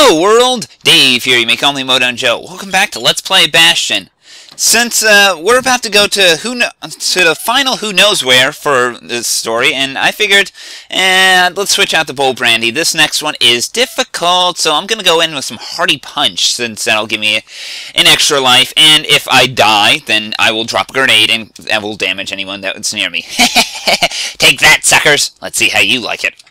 Hello world, Dave here, you may call me mowdownjoe. Welcome back to Let's Play Bastion. Since we're about to go to the final Who Knows Where for this story, and I figured, let's switch out the bold brandy. This next one is difficult, so I'm going to go in with some Hearty Punch, since that'll give me an extra life, and if I die, then I will drop a grenade and that will damage anyone that's near me. Take that, suckers! Let's see how you like it.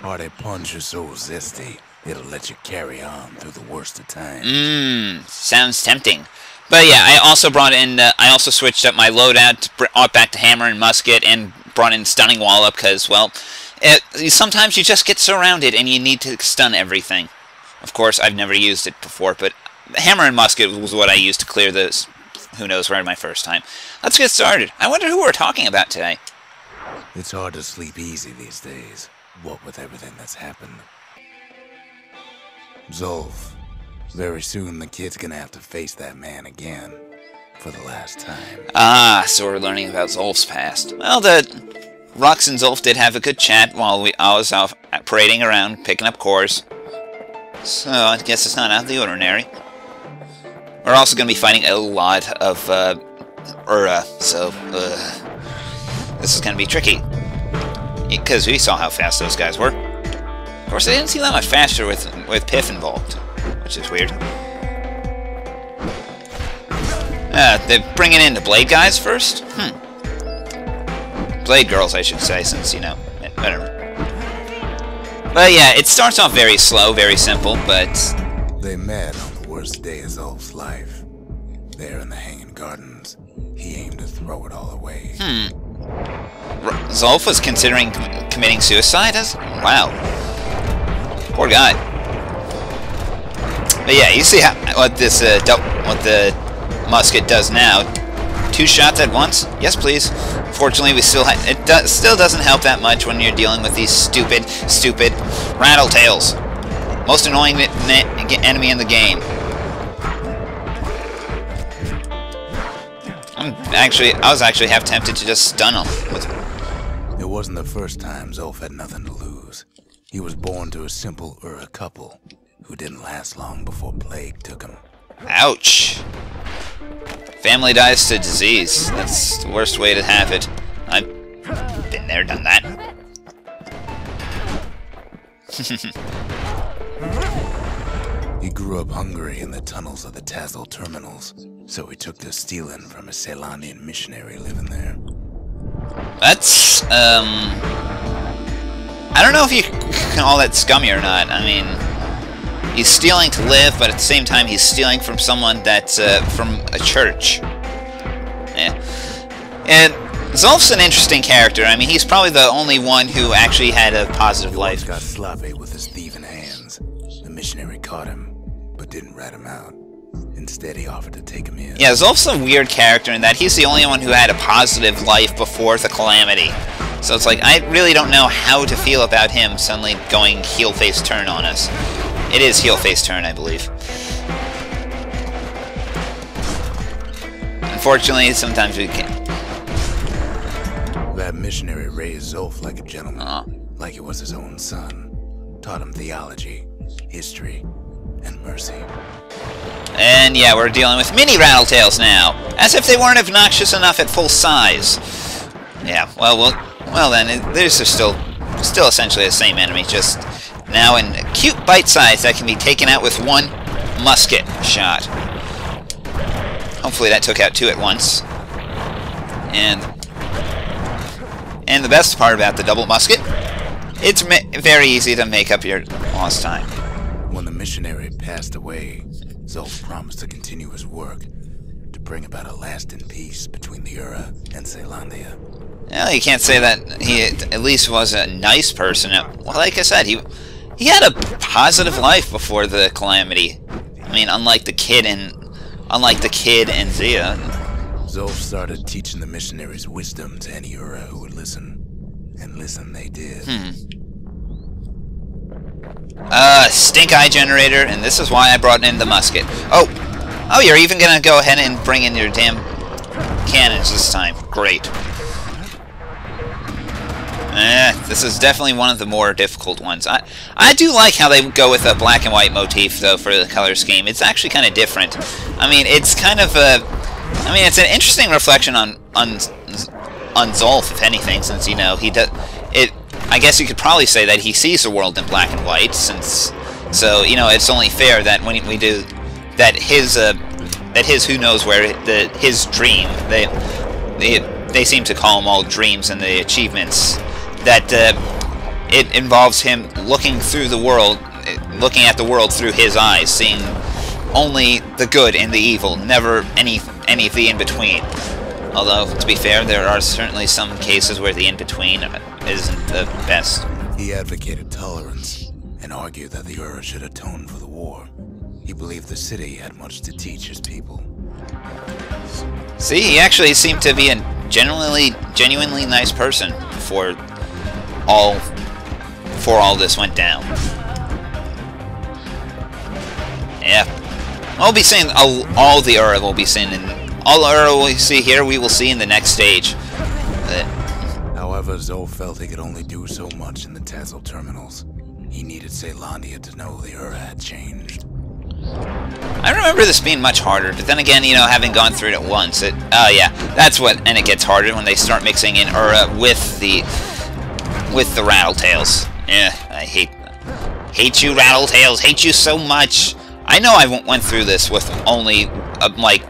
Hearty Punch is so zesty, it'll let you carry on through the worst of times. Sounds tempting. But yeah, I also brought in, I also switched up my loadout back to hammer and musket, and brought in stunning wallop, because, well, sometimes you just get surrounded and you need to stun everything. Of course, I've never used it before, but hammer and musket was what I used to clear this Who Knows Where my first time. Let's get started. I wonder who we're talking about today. It's hard to sleep easy these days, what with everything that's happened. Zulf. Very soon the kid's gonna have to face that man again, for the last time. Ah, so we're learning about Zulf's past. Well, Rux and Zulf did have a good chat while I was out parading around, picking up cores. So, I guess it's not out of the ordinary. We're also going to be fighting a lot of, Ura, so, this is going to be tricky. Because we saw how fast those guys were. Of course, they didn't seem that much faster with Piff involved, which is weird. They're bringing in the Blade guys first? Blade girls, I should say, since, you know, whatever. But yeah, it starts off very slow, very simple, but... They met on the worst day of Zulf's life. There in the Hanging Gardens, he aimed to throw it all away. Zulf was considering committing suicide? Wow. Poor guy. But yeah, you see what the musket does now. 2 shots at once? Yes, please. Fortunately, still doesn't help that much when you're dealing with these stupid rattletails. Most annoying enemy in the game. I was actually half tempted to just stun him. It wasn't the first time Zulf had nothing to lose. He was born to a simple Ura couple who didn't last long before plague took him. Ouch. Family dies to disease. That's the worst way to have it. I've been there, done that. He grew up hungry in the tunnels of the Tazzle terminals, so he took to stealing from a Ceylonian missionary living there. That's, I don't know if you can call that scummy or not. I mean, he's stealing to live, but at the same time he's stealing from someone that's, from a church. Yeah. And Zulf's an interesting character. I mean, he's probably the only one who actually had a positive life. He got sloppy with his thieving hands. The missionary caught him, but didn't rat him out. Instead, he offered to take him in. Yeah, Zulf's a weird character in that he's the only one who had a positive life before the calamity. So it's like, I really don't know how to feel about him suddenly going heel-face turn on us. It is heel-face turn, I believe. Unfortunately, sometimes we can't. That missionary raised Zulf like a gentleman, like he was his own son. Taught him theology, history, and mercy. And yeah, we're dealing with mini rattletails now, as if they weren't obnoxious enough at full size. Yeah, well then, these are still essentially the same enemy, just now in cute bite size that can be taken out with 1 musket shot. Hopefully that took out 2 at once. And the best part about the double musket, it's very easy to make up your lost time. When the missionary passed away, Zulf promised to continue his work to bring about a lasting peace between the Ura and Ceylondia. Well, you can't say that he at least was a nice person. Well, like I said, he had a positive life before the calamity. I mean, unlike the kid and Zia. Zulf started teaching the missionaries wisdom to any Ura who would listen. And listen they did. Stink eye generator, and this is why I brought in the musket. Oh, you're even gonna go ahead and bring in your damn cannons this time. Great. This is definitely one of the more difficult ones. I do like how they go with a black and white motif, though, for the color scheme. It's actually kind of different. I mean, it's kind of a... I mean, it's an interesting reflection on Zulf, if anything, since, you know, he does... I guess you could probably say that he sees the world in black and white, since... So, you know, it's only fair that when we do... That his who knows where, his dream, they seem to call them all dreams and the achievements, that it involves him looking through the world, looking at the world through his eyes, seeing only the good and the evil, never any of the in-between. Although, to be fair, there are certainly some cases where the in-between isn't the best. He advocated tolerance and argued that the Ura should atone for the war. He believed the city had much to teach his people. See, he actually seemed to be a genuinely nice person before all this went down. Yeah. I'll be seeing all the Ura will be seen in all the Ura we see here. We will see in the next stage. However, Zulf felt he could only do so much in the Tassel terminals. He needed Caelondia to know the Ura had changed. I remember this being much harder, but then again, you know, having gone through it once, oh yeah, that's what, and it gets harder when they start mixing in Ura with the Rattletails. Yeah, I hate you, Rattletails, hate you so much. I know I went through this with only, like,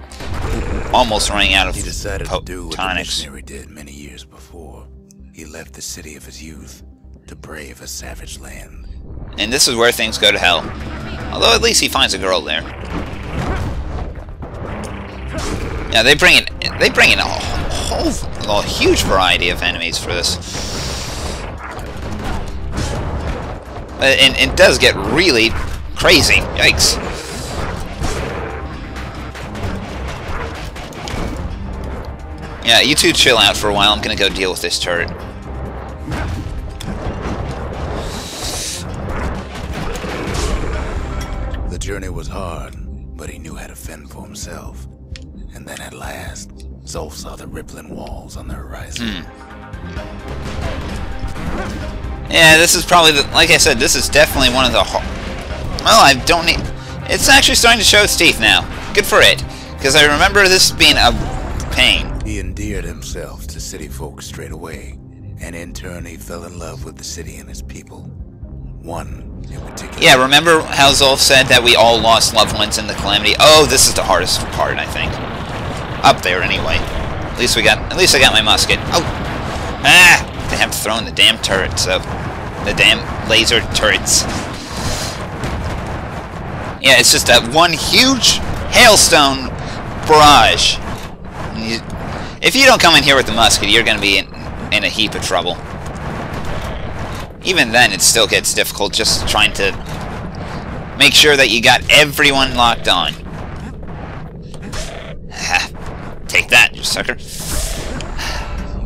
almost running out of He decided to do what the tonics. missionary did many years before. He left the city of his youth to brave a savage land. And this is where things go to hell. Although at least he finds a girl there. Yeah, they bring in a huge variety of enemies for this. And it does get really crazy. Yikes. Yeah, you two chill out for a while. I'm gonna go deal with this turret. The journey was hard, but he knew how to fend for himself. And then at last, Zulf saw the rippling walls on the horizon. Yeah, this is probably like I said, this is definitely one of the well, I don't need... It's actually starting to show its teeth now. Good for it. Because I remember this being a pain. He endeared himself to city folk straight away, and in turn he fell in love with the city and its people. One in particular. Yeah, remember how Zulf said that we all lost loved ones in the calamity? Oh, this is the hardest part, I think. Up there, anyway. At least I got my musket. Oh! Ah! They have to throw in the damn turrets, so... The damn laser turrets. Yeah, it's just that one huge hailstone barrage. If you don't come in here with the musket, you're going to be in a heap of trouble. Even then, it still gets difficult just trying to make sure that you got everyone locked on. Take that, you sucker.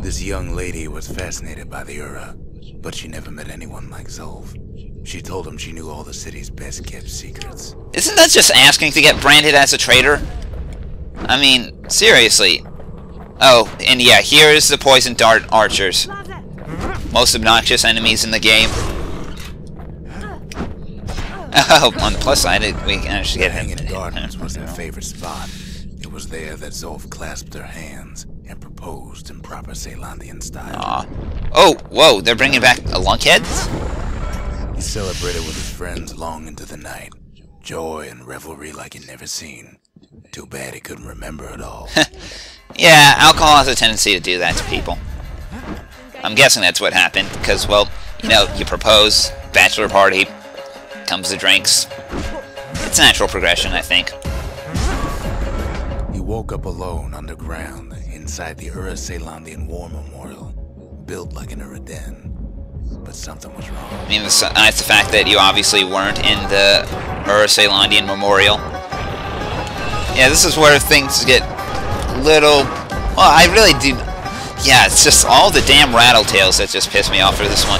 This young lady was fascinated by the Ura, but she never met anyone like Zulf. She told him she knew all the city's best-kept secrets. Isn't that just asking to get branded as a traitor? I mean, seriously. Oh, and yeah, here is the poison dart archers. Most obnoxious enemies in the game. Oh, on the plus side, we can actually get him. Hanging Gardens was their favorite spot. It was there that Zulf clasped her hands and proposed in proper Caelondian style. Aw. Oh, whoa, they're bringing back a lunkhead? He celebrated with his friends long into the night. Joy and revelry like he'd never seen. Too bad he couldn't remember it all. Yeah, alcohol has a tendency to do that to people. I'm guessing that's what happened, because, well, you know, you propose, bachelor party, comes the drinks. It's natural progression, I think. He woke up alone underground inside the Ura Caelondian War Memorial, built like an Ura den. But something was wrong. I mean, it's the fact that you obviously weren't in the Ura Caelondian Memorial. Yeah, this is where things get little... Well, I really do... Yeah, it's just all the damn Rattletails that just piss me off for this one.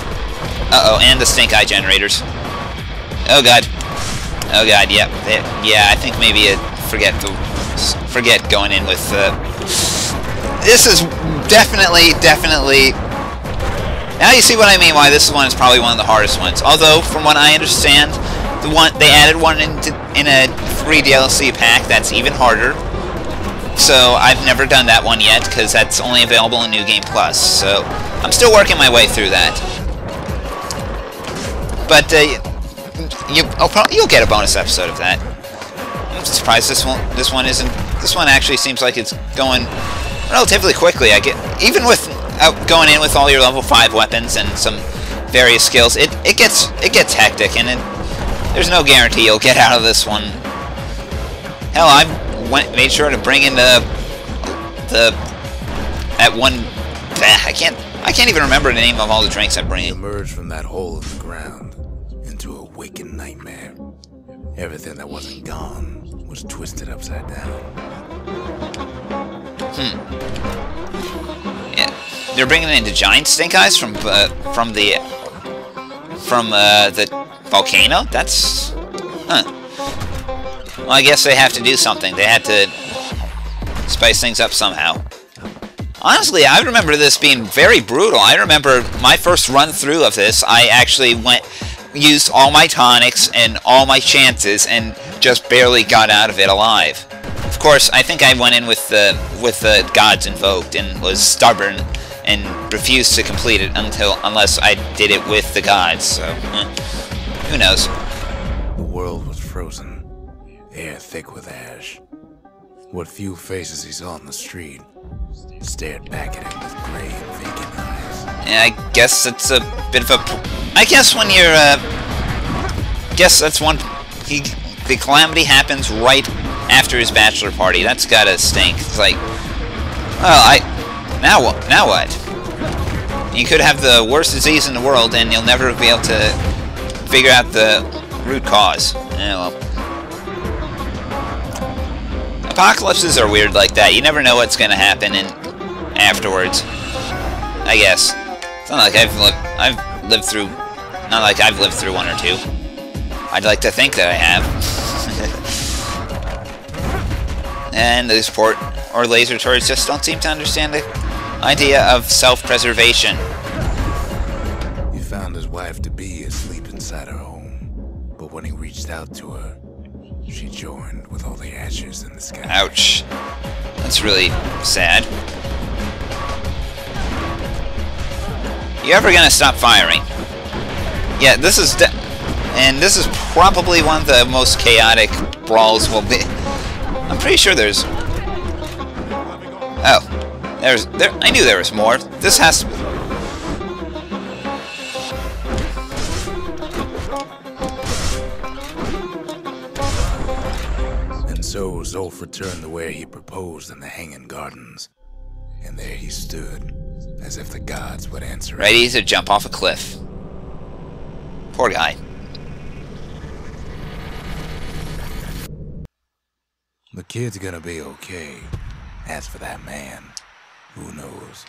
Uh-oh, and the stink eye generators. Oh god. Oh god, yeah. Yeah, I think maybe forget going in with... This is definitely Now you see what I mean, why this one is probably one of the hardest ones. Although, from what I understand, they added one in a free DLC pack that's even harder. So I've never done that one yet, because that's only available in New Game Plus. So I'm still working my way through that. But you'll get a bonus episode of that. I'm surprised this one isn't. This one actually seems like it's going relatively quickly. Even with going in with all your level 5 weapons and some various skills, it gets hectic, and there's no guarantee you'll get out of this one. Hell, I made sure to bring in I can't even remember the name of all the drinks I bring in. Emerged from that hole in the ground into a waking nightmare. Everything that wasn't gone was twisted upside down. Yeah, they're bringing in the giant stink eyes from the volcano. That's Well, I guess they have to do something. They had to spice things up somehow. Honestly, I remember this being very brutal. I remember my first run through of this, I actually used all my tonics and all my chances and just barely got out of it alive. Of course, I think I went in with the gods invoked and was stubborn and refused to complete it unless I did it with the gods. So, who knows? The world was frozen, air thick with ash. What few faces he saw on the street stared back at him with gray and vacant eyes. Yeah, I guess it's a bit of a... I guess when you're, guess that's one... The calamity happens right after his bachelor party. That's gotta stink. It's like... Well, Now what? Now what? You could have the worst disease in the world and you'll never be able to figure out the root cause. Yeah, well... Apocalypses are weird like that. You never know what's gonna happen afterwards. I guess. It's not like I've lived through... Not like I've lived through one or two. I'd like to think that I have. And the support or laser turrets just don't seem to understand the idea of self-preservation. He found his wife-to-be asleep inside her home. But when he reached out to her, she joined with all the ashes in the sky. Ouch. That's really sad. You ever gonna stop firing? Yeah, this is probably one of the most chaotic brawls will be. I'm pretty sure there's... Oh. I knew there was more. This has to... And so Zulf returned to where he proposed in the Hanging Gardens. And there he stood, as if the gods would answer him. Ready to jump off a cliff. Poor guy. The kid's gonna be okay. As for that man, who knows?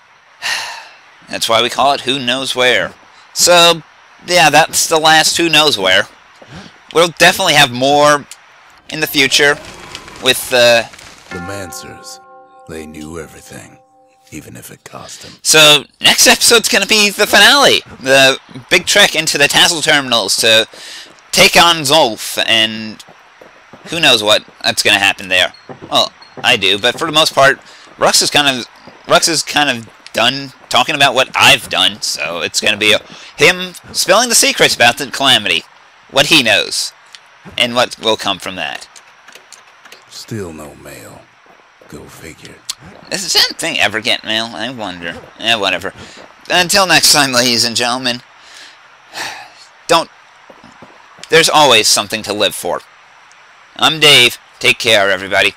That's why we call it Who Knows Where. So, yeah, that's the last Who Knows Where. We'll definitely have more in the future with The Mancers. They knew everything, even if it cost them. So, next episode's gonna be the finale. The big trek into the Tassel Terminals to take on Zulf, and who knows what's gonna happen there. Well, I do, but for the most part, Rux is kind of done talking about what I've done, so it's gonna be him spilling the secrets about the calamity, what he knows, and what will come from that. Still no mail. Go figure. Does that thing ever get mail? I wonder. Eh, whatever. Until next time, ladies and gentlemen, there's always something to live for. I'm Dave. Take care, everybody.